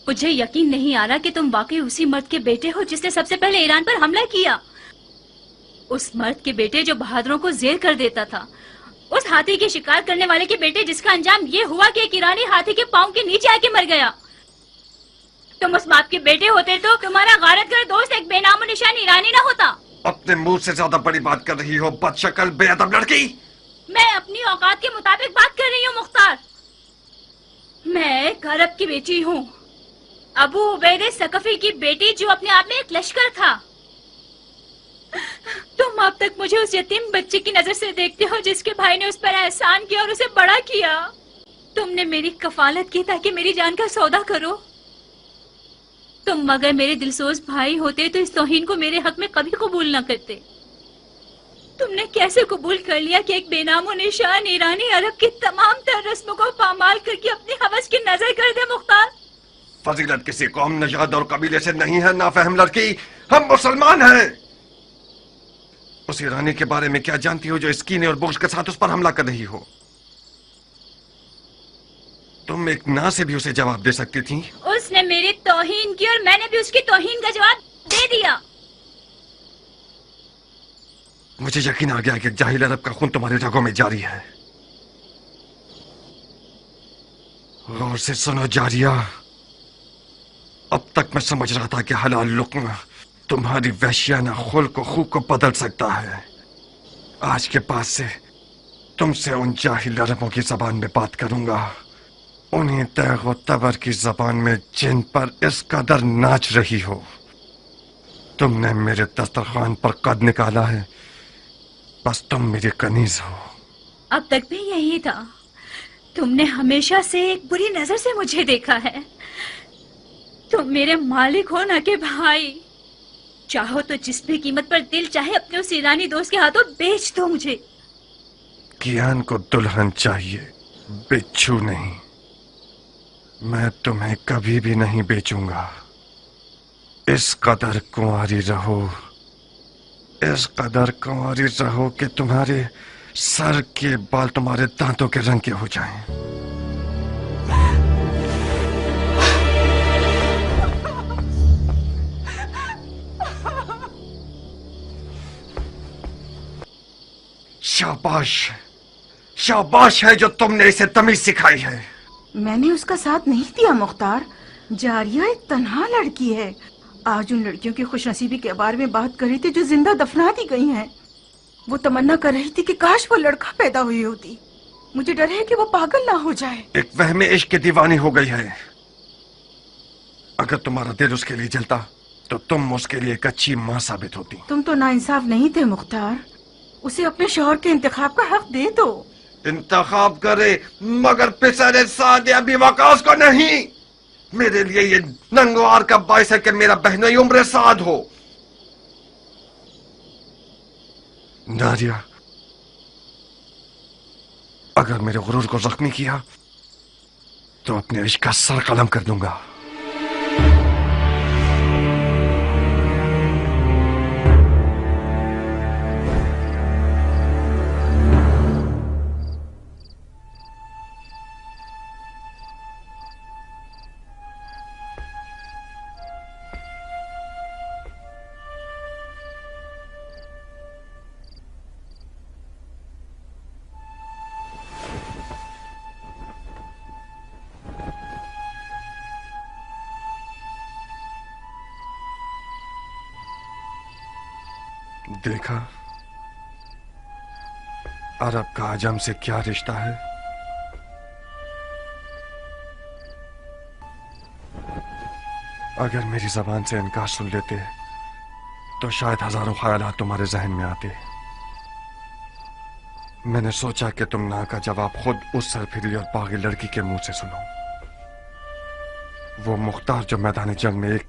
मुझे यकीन नहीं आ रहा कि तुम वाकई उसी मर्द के बेटे हो जिसने सबसे पहले ईरान पर हमला किया। उस मर्द के बेटे जो बहादुरों को जेर कर देता था। उस हाथी के शिकार करने वाले के बेटे जिसका अंजाम ये हुआ कि एक ईरानी हाथी के पांव के नीचे आके मर गया। तुम उस बाप के बेटे होते तो तुम्हारा गारतगर दोस्त एक बेनामो निशान ईरानी ना होता। अपने मुंह से ज्यादा बड़ी बात कर रही हो बदशक्ल बेअदब लड़की। मैं अपनी औकात के मुताबिक बात कर रही हूँ मुख्तार। मैं एक अरब की बेटी हूँ, अबू उबैद सकफी की बेटी जो अपने आप में एक लश्कर था। तुम अब तक मुझे उस यतीम बच्चे की नजर से देखते हो जिसके भाई ने उस पर एहसान किया और उसे बड़ा किया। तुमने मेरी कफालत की ताकि मेरी जान का सौदा करो। तुम मगर मेरे दिलसोज भाई होते तो इस तौहीन को मेरे हक में कभी कबूल न करते। तुमने कैसे कबूल कर लिया कि एक बेनामो निशान ईरानी अरब की तमाम तर रस्मों को पामाल करके अपनी हवस की नजर कर दे मुख्तार? फजीलत किसी कौम, नजाद और कबीले से नहीं है नाफहम लड़की। हम मुसलमान हैं। उस ईरानी के बारे में क्या जानती हो जो इस कीने और बुग़्ज़ के साथ उस पर हमला कर रही हो? तुम एक ना से भी उसे जवाब दे सकती थी। उसने मेरी तौहीन की और मैंने भी उसकी तौहीन का जवाब दे दिया। मुझे यकीन आ गया कि जाहिल अरब का खून तुम्हारे रगों में जारी है। गौर से सुनो जारिया, अब तक मैं समझ रहा था कि हलाल लुक्मा तुम्हारी वहशियाना खुल्क को खूब को बदल सकता है। आज के बाद से तुमसे उन जाहिल अरबों की जबान में बात करूंगा, उन्हीं तैग व तबर की जबान में जिन पर इस कदर नाच रही हो। तुमने मेरे दस्तरखान पर कद निकाला है, बस तुम मेरी कनीज हो। अब तक भी यही था। तुमने हमेशा से एक बुरी नजर से मुझे देखा है। तुम मेरे मालिक हो ना कि भाई। चाहो तो जिस भी कीमत पर दिल चाहे अपने उस ईरानी दोस्त के हाथों बेच दो मुझे। कियान को दुल्हन चाहिए, बिच्छू नहीं। मैं तुम्हें कभी भी नहीं बेचूंगा। इस कदर कुंवारी रहो, इस कदर कुंवारी रहो कि तुम्हारे सर के बाल तुम्हारे दांतों के रंग के हो जाएं। शाबाश, शाबाश है जो तुमने इसे तमीज सिखाई है। मैंने उसका साथ नहीं दिया मुख्तार। जारिया एक तन्हा लड़की है। आज उन लड़कियों की खुशनसीबी के बारे में बात कर रही थी जो जिंदा दफना दी गई हैं। वो तमन्ना कर रही थी कि काश वो लड़का पैदा हुई होती। मुझे डर है कि वो पागल ना हो जाए। एक वहमे इश्क की दीवानी हो गई है। अगर तुम्हारा दिल उसके लिए जलता तो तुम उसके लिए एक अच्छी माँ साबित होती। तुम तो नाइंसाफ नहीं थे मुख्तार। उसे अपने शौहर के इंतखाब का हक दे दो। इंतखाब करे मगर पिसरे सादिया भी वकास को नहीं। मेरे लिए ये नंगवार का बायस है कि मेरा बहनोई उम्र साद हो। नारिया, अगर मेरे गुरूर को जख्मी किया तो अपने इश्क का सर कलम कर दूंगा। देखा अरब का आजम से क्या रिश्ता है। अगर मेरी जबान से इनकार सुन लेते तो शायद हजारों ख्यालात तुम्हारे जहन में आते। मैंने सोचा कि तुम ना का जवाब खुद उस सरफिरी और पागल लड़की के मुंह से सुनो। वो मुख्तार जो मैदान जंग में एक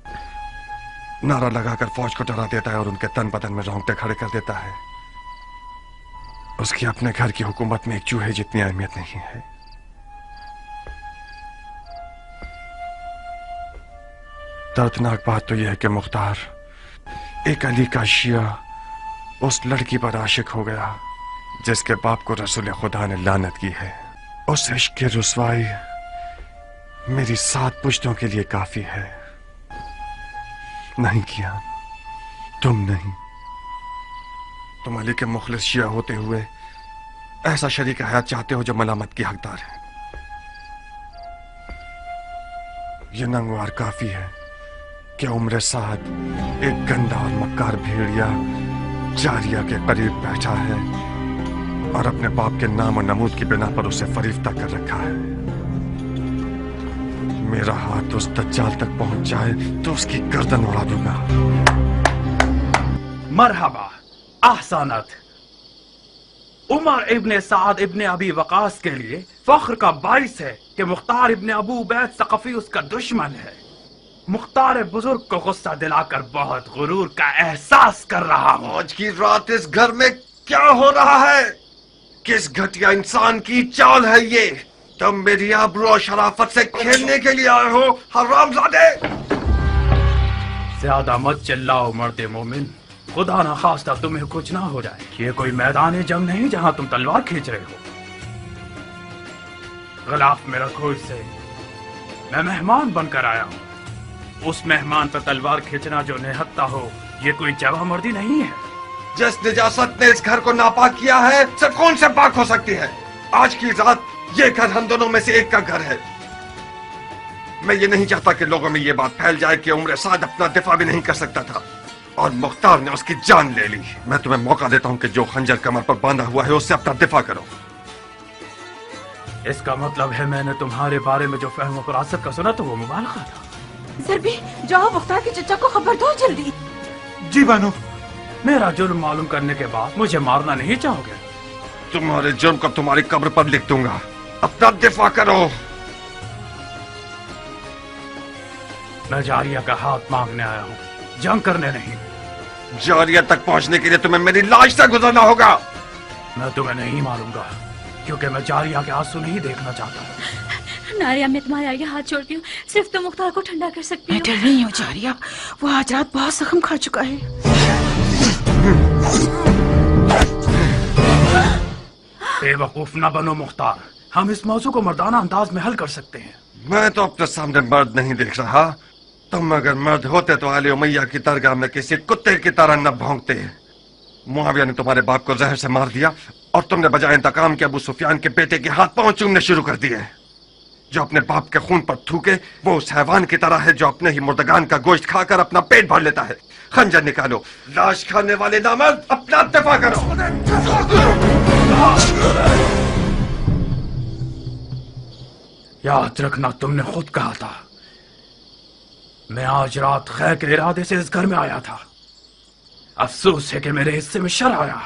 नारा लगाकर फौज को डरा देता है और उनके तन बदन में रोंगटे खड़े कर देता है, उसकी अपने घर की हुकूमत में एक चूहे जितनी अहमियत नहीं है। दर्दनाक बात तो यह है कि मुख्तार एक अली का शिया उस लड़की पर आशिक हो गया जिसके बाप को रसूल खुदा ने लानत की है। उस इश्क की रुसवाई मेरी 7 पुश्तों के लिए काफी है। नहीं किया, तुम नहीं। तुम अली के मुखलिस शिया होते हुए ऐसा शरीक हयात चाहते हो जो मलामत की हकदार है। ये नंगवार काफी है कि उम्र साद एक गंदा और मक्कार भेड़िया जारिया के करीब बैठा है और अपने बाप के नाम और नमूद की बिना पर उसे फरीफ्ता कर रखा है। मेरा हाथ उस दज्जाल तक पहुंच जाए तो उसकी गर्दन उड़ा दूंगा। मरहबा, ahsanat। उमर इब्ने साद इब्ने अबी वकास के लिए फख्र का बाइस है कि मुख्तार इब्ने अबू उबैद सक़फ़ी उसका दुश्मन है। मुख्तार बुजुर्ग को गुस्सा दिलाकर बहुत गुरूर का एहसास कर रहा हूँ। आज की रात इस घर में क्या हो रहा है? किस घटिया इंसान की चाल है ये? तुम मेरी आबरू और शराफत से खेलने के लिए आए हो हरामजादे। ज्यादा मत चिल्लाओ मर्दे मोमिन, खुदा ना खास्ता तुम्हें कुछ ना हो जाए। ये कोई मैदान जंग नहीं जहां तुम तलवार खींच रहे हो। गिलाफ में रखो इसे, मैं मेहमान बनकर आया हूँ। उस मेहमान पर तलवार खींचना जो निहत्ता हो, ये कोई जवां मर्दी नहीं है। जिस निजासत ने इस घर को नापाक किया है सिर्फ कौन से पाक हो सकती है? आज की रात ये घर हम दोनों में से एक का घर है। मैं ये नहीं चाहता कि लोगों में ये बात फैल जाए कि उम्र साद अपना दिफा भी नहीं कर सकता था और मुख्तार ने उसकी जान ले ली। मैं तुम्हें मौका देता हूँ कि जो खंजर कमर पर बांधा हुआ है उससे अपना दिफा करो। इसका मतलब है मैंने तुम्हारे बारे में जो फहम फरासत का सुना तो वो मुबालगा था। ज़रबी, जाओ मुख्तार के चचा को खबर दो जल्दी। जी बानो। मेरा जुर्म मालूम करने के बाद मुझे मारना नहीं चाहोगे? तुम्हारे जुर्म को तुम्हारी कब्र पर लिख दूंगा। अपना दिफा करो। मैं जारिया का हाथ मांगने आया हूँ, जंग करने नहीं। जारिया तक पहुंचने के लिए तुम्हें मेरी लाश से गुजरना होगा। मैं तुम्हें नहीं मारूंगा क्योंकि मैं जारिया के आंसू नहीं देखना चाहता। नारिया, मैं तुम्हारे आगे हाथ जोड़ती हूँ, सिर्फ तुम मुख्तार को ठंडा कर सकती हो। मैं डर रही हूँ जारिया, वो आज रात बहुत जख्म खा चुका है। बेवकूफ न बनो मुख्तार, हम इस मौजू को मर्दाना अंदाज में हल कर सकते हैं। मैं तो अपने सामने मर्द नहीं देख रहा। तुम अगर मर्द होते तो आले उमैया की दरगाह में किसी कुत्ते की तरह न भौंकते। मुआविया ने तुम्हारे बाप को जहर से मार दिया और तुमने बजाय इंतकाम के अबू सुफियान के बेटे के हाथ पांव चूमने शुरू कर दिए। जो अपने बाप के खून पर थूके वो उस हैवान की तरह है जो अपने ही मुर्दगान का गोश्त खाकर अपना पेट भर लेता है। खंजर निकालो, लाश खाने वाले नामर्द, अपना दफा करो। याद रखना, तुमने खुद कहा था मैं आज रात खैर के इरादे से इस घर में आया था। अफसोस है कि मेरे हिस्से में शर आया।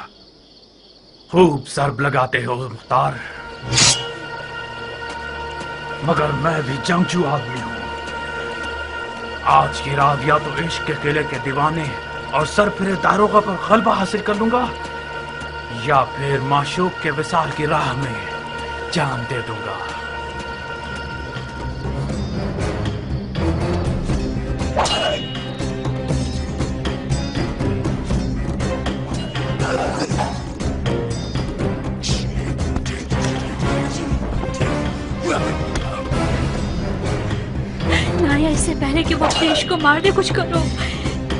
खूब सरब लगाते हो मुख्तार, मगर मैं भी जंगजू आदमी हूं। आज की रात या तो इश्क के किले के दीवाने और सरफिरे दारोगा पर गलबा हासिल कर लूंगा या फिर माशूक के विसाल की राह में जान दे दूंगा। नाया, इससे पहले कि वो अपने इश्क को मार दे कुछ करो।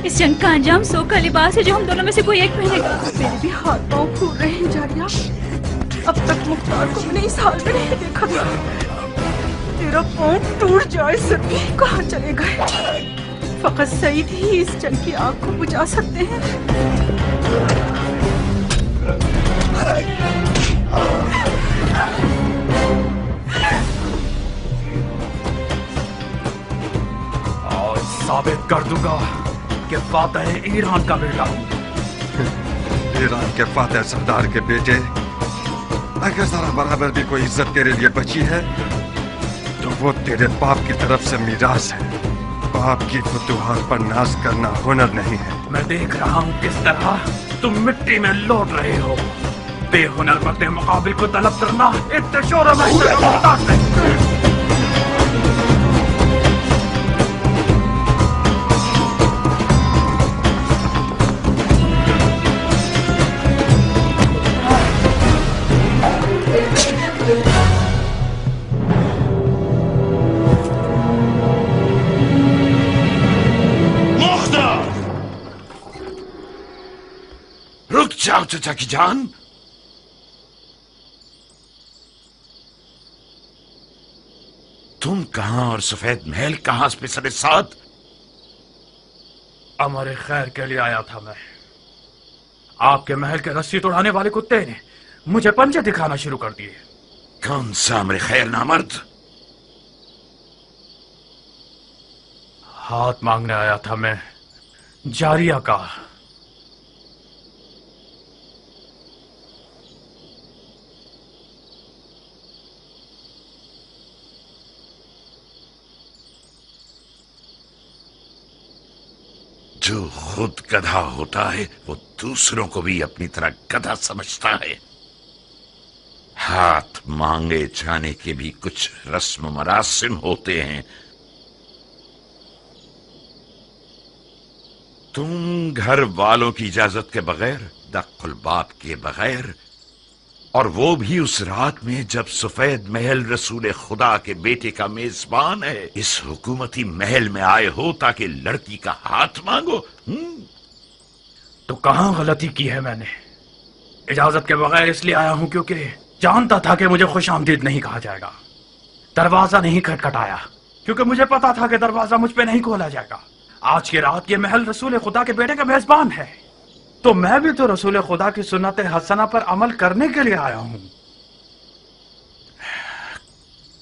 इस जंग का अंजाम सो का लिबास है जो हम दोनों में से कोई एक पहनेगा। मेरे भी हाथ पांव फूल रहे हैं जारिया। अब तक मुख्तार को मैंने इस हाल में नहीं देखा था। तेरा पांव टूट जाए सभी कहाँ चले गए। फकत सईद ही इस जंग की आग को बुझा सकते हैं। आज साबित कर दूंगा कि फातह ईरान का बेटा हूं। ईरान के फातह सरदार के बेटे, अगर जरा बराबर भी कोई इज्जत तेरे लिए बची है तो वो तेरे बाप की तरफ से मीरास है। बाप की फतूहात पर नाज करना हुनर नहीं है। मैं देख रहा हूँ किस तरह तुम मिट्टी में लौट रहे हो। बेहुनर मर्द मुकाबिल को तलब करना इतने शोर में मुहताज नहीं। रुक जाओ चचा की जान। तुम कहां और सफेद महल कहां पे सरे साथ? हमारे खैर के लिए आया था मैं। आपके महल के रस्सी तोड़ाने वाले कुत्ते ने मुझे पंजे दिखाना शुरू कर दिए। कौन सा अमर खैर नामर्द? हाथ मांगने आया था मैं जारिया का। जो खुद गधा होता है वो दूसरों को भी अपनी तरह गधा समझता है। हाथ मांगे जाने के भी कुछ रस्म मरासिम होते हैं। तुम घर वालों की इजाजत के बगैर, दख्ल बाप के बगैर, और वो भी उस रात में जब सफेद महल रसूल खुदा के बेटे का मेजबान है, इस हुकूमती महल में आए हो ताकि लड़की का हाथ मांगो। तो कहां गलती की है मैंने? इजाजत के बगैर इसलिए आया हूं क्योंकि जानता था कि मुझे खुश आमदीद नहीं कहा जाएगा। दरवाजा नहीं खटखटाया क्योंकि मुझे पता था कि दरवाजा मुझ पे नहीं खोला जाएगा। आज की रात ये महल रसूल खुदा के बेटे का मेजबान है, तो मैं भी तो रसूल खुदा की सुन्नत हसना पर अमल करने के लिए आया हूं।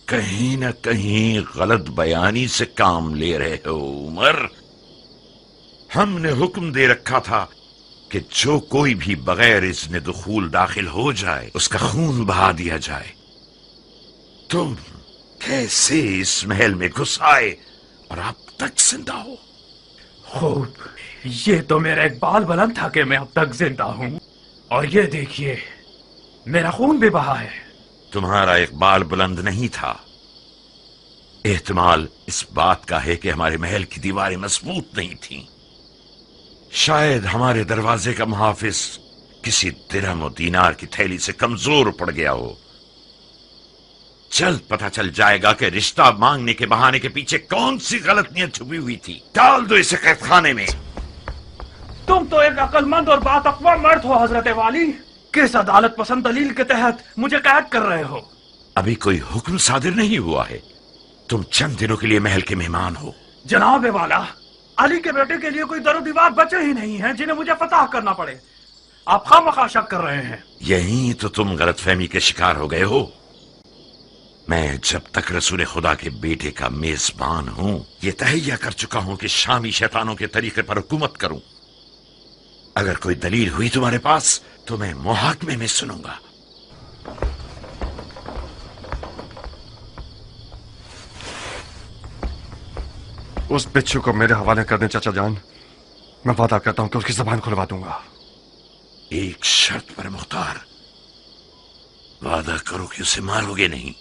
कहीं न कहीं गलत बयानी से काम ले रहे हो उमर। हमने हुक्म दे रखा था कि जो कोई भी बगैर इज़्न दुखूल दाखिल हो जाए उसका खून बहा दिया जाए। तुम कैसे इस महल में घुस आए और अब तक जिंदा हो? खूब, ये तो मेरा एक बाल बुलंद था कि मैं अब तक जिंदा हूं, और ये देखिए मेरा खून भी बहा है। तुम्हारा एक बाल बुलंद नहीं था। एहतमाल इस बात का है कि हमारे महल की दीवारें मजबूत नहीं थीं। शायद हमारे दरवाजे का मुहाफिज किसी दिरहम और दीनार की थैली से कमजोर पड़ गया हो। जल्द पता चल जाएगा कि रिश्ता मांगने के बहाने के पीछे कौन सी गलत नीयत छुपी हुई थी। डाल दो इसे कैदखाने में। तुम तो एक अक्लमंद और बातकवा मर्द हो हजरत वाली। किस अदालत पसंद दलील के तहत मुझे कैद कर रहे हो? अभी कोई हुक्म सादिर नहीं हुआ है। तुम चंद दिनों के लिए महल के मेहमान हो। जनाब वाला, अली के बेटे के लिए कोई दरो दीवार बचे ही नहीं है जिन्हें मुझे फतह करना पड़े। आप खामखा शक कर रहे हैं। यही तो तुम गलतफहमी के शिकार हो गए हो। मैं जब तक रसूल खुदा के बेटे का मेजबान हूं, ये तहैया कर चुका हूं कि शामी शैतानों के तरीके पर हुकूमत करूं। अगर कोई दलील हुई तुम्हारे पास तो मैं मुहाकमे में सुनूंगा। उस बिच्छू को मेरे हवाले कर दें चाचा जान। मैं वादा करता हूं कि उसकी जबान खुलवा दूंगा। एक शर्त पर मुख्तार, वादा करो कि उसे मारोगे नहीं।